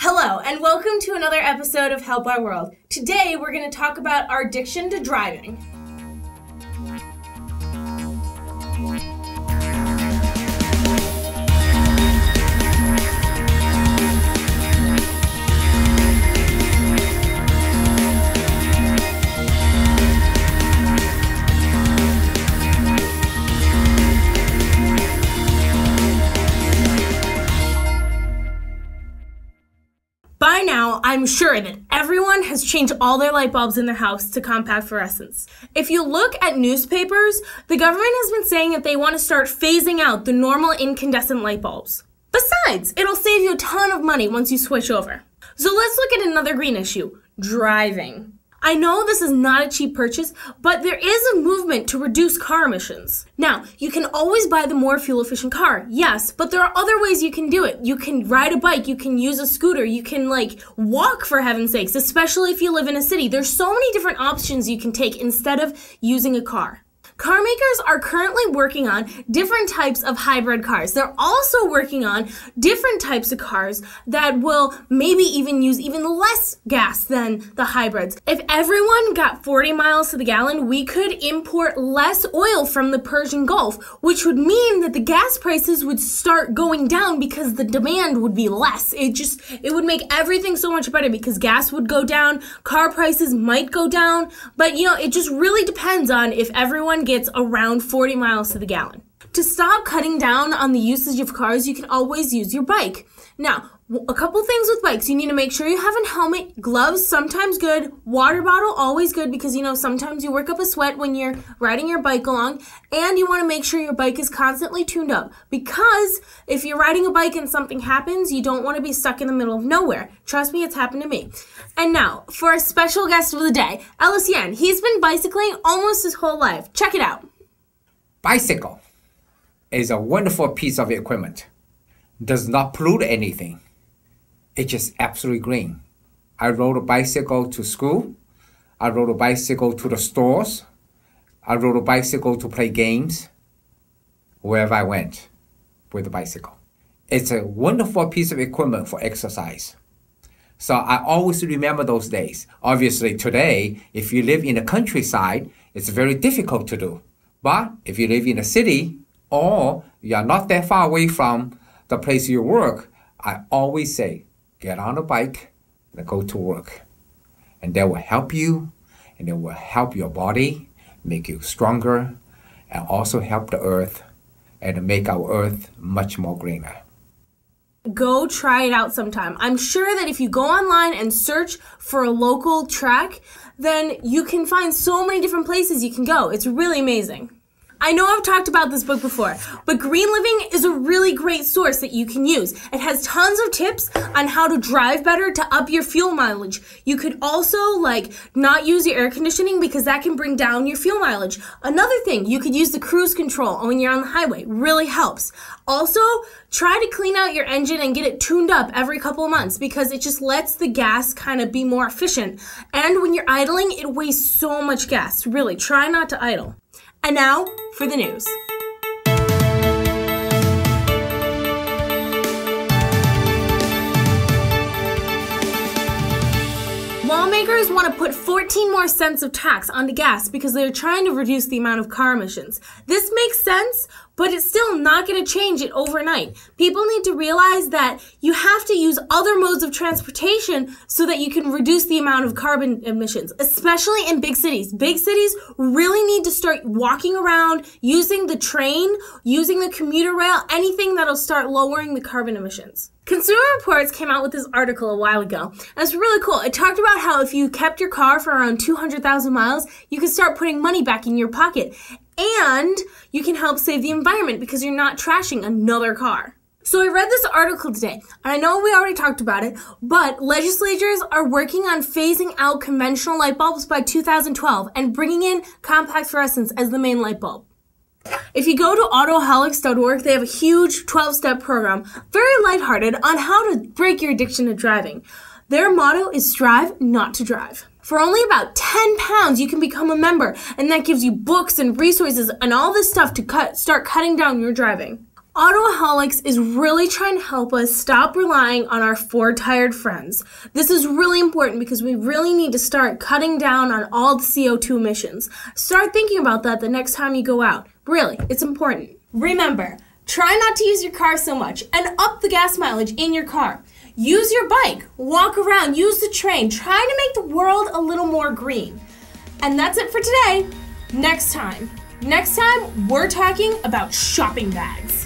Hello, and welcome to another episode of Help Our World. Today, we're going to talk about our addiction to driving. By now, I'm sure that everyone has changed all their light bulbs in their house to compact fluorescents. If you look at newspapers, the government has been saying that they want to start phasing out the normal incandescent light bulbs. Besides, it'll save you a ton of money once you switch over. So let's look at another green issue, driving. I know this is not a cheap purchase, but there is a movement to reduce car emissions. Now, you can always buy the more fuel-efficient car, yes, but there are other ways you can do it. You can ride a bike, you can use a scooter, you can walk for heaven's sakes, especially if you live in a city. There's so many different options you can take instead of using a car. Car makers are currently working on different types of hybrid cars. They're also working on different types of cars that will maybe even use even less gas than the hybrids. If everyone got 40 miles to the gallon, we could import less oil from the Persian Gulf, which would mean that the gas prices would start going down because the demand would be less. It would make everything so much better because gas would go down, car prices might go down, but it just really depends on if everyone gets around 40 miles to the gallon. To stop cutting down on the usage of cars, you can always use your bike. Now, a couple things with bikes. You need to make sure you have a helmet, gloves, sometimes good, water bottle, always good because, sometimes you work up a sweat when you're riding your bike along, and you want to make sure your bike is constantly tuned up because if you're riding a bike and something happens, you don't want to be stuck in the middle of nowhere. Trust me, it's happened to me. And now, for our special guest of the day, Ellis Yan. He's been bicycling almost his whole life. Check it out. Bicycle is a wonderful piece of equipment. Does not pollute anything. It's just absolutely green. I rode a bicycle to school. I rode a bicycle to the stores. I rode a bicycle to play games. Wherever I went with a bicycle. It's a wonderful piece of equipment for exercise. So I always remember those days. Obviously today, if you live in the countryside, it's very difficult to do. But if you live in a city or you are not that far away from the place you work, I always say, get on a bike and go to work. And that will help you, and it will help your body, make you stronger, and also help the earth, and make our earth much more greener. Go try it out sometime. I'm sure that if you go online and search for a local track, then you can find so many different places you can go. It's really amazing. I know I've talked about this book before, but Green Living is a really great source that you can use. It has tons of tips on how to drive better to up your fuel mileage. You could also not use your air conditioning because that can bring down your fuel mileage. Another thing, you could use the cruise control when you're on the highway. Really helps. Also, try to clean out your engine and get it tuned up every couple of months because it just lets the gas kind of be more efficient. And when you're idling, it wastes so much gas. Really, try not to idle. And now, for the news. Lawmakers want to put 14 more cents of tax onto gas because they're trying to reduce the amount of car emissions. This makes sense, but it's still not going to change it overnight. People need to realize that you have to use other modes of transportation so that you can reduce the amount of carbon emissions, especially in big cities. Big cities really need to start walking around, using the train, using the commuter rail, anything that'll start lowering the carbon emissions. Consumer Reports came out with this article a while ago, and it's really cool. It talked about how if you kept your car for around 200,000 miles, you could start putting money back in your pocket. And you can help save the environment because you're not trashing another car. So I read this article today, and I know we already talked about it, but legislators are working on phasing out conventional light bulbs by 2012 and bringing in compact fluorescents as the main light bulb. If you go to autoholics.org, they have a huge 12-step program, very lighthearted, on how to break your addiction to driving. Their motto is strive not to drive. For only about 10 pounds, you can become a member, and that gives you books and resources and all this stuff to start cutting down your driving. Autoaholics is really trying to help us stop relying on our Ford-tired friends. This is really important because we really need to start cutting down on all the CO2 emissions. Start thinking about that the next time you go out. Really, it's important. Remember, try not to use your car so much and up the gas mileage in your car. Use your bike, walk around, use the train. Try to make the world a little more green. And that's it for today. Next time, we're talking about shopping bags.